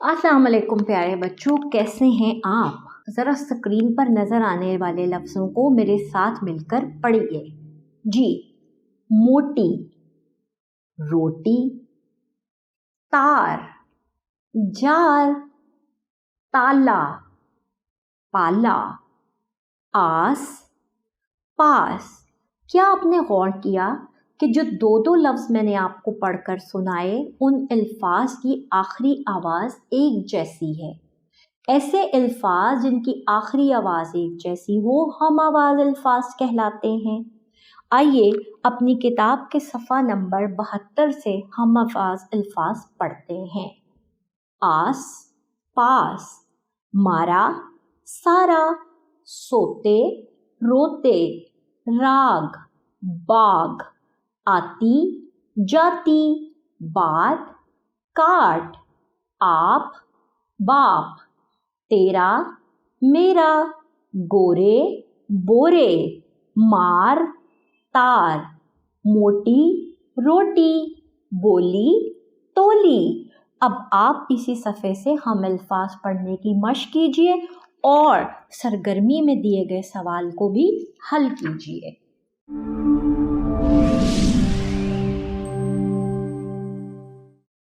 अस्सलाम वालेकुम प्यारे बच्चों, कैसे हैं आप? ज़रा स्क्रीन पर नज़र आने वाले लफ्ज़ों को मेरे साथ मिलकर पढ़िए। जी, मोटी, रोटी, तार, जार, ताला, पाला, आस, पास। क्या आपने गौर किया कि जो दो दो लफ्ज़ मैंने आपको पढ़कर सुनाए, उन अल्फाज की आखिरी आवाज़ एक जैसी है। ऐसे अल्फाज जिनकी आखिरी आवाज़ एक जैसी हो हम आवाज़ अल्फाज कहलाते हैं। आइए अपनी किताब के सफ़ा नंबर 72 से हम आवाज़ अल्फाज पढ़ते हैं। आस, पास, मारा, सारा, सोते, रोते, राग, बाग, आती, जाती, बात, काट, आप, बाप, तेरा, मेरा, गोरे, बोरे, मार, तार, मोटी, रोटी, बोली, तोली। अब आप इसी सफ़े से हम अल्फाज पढ़ने की मशक कीजिए और सरगर्मी में दिए गए सवाल को भी हल कीजिए।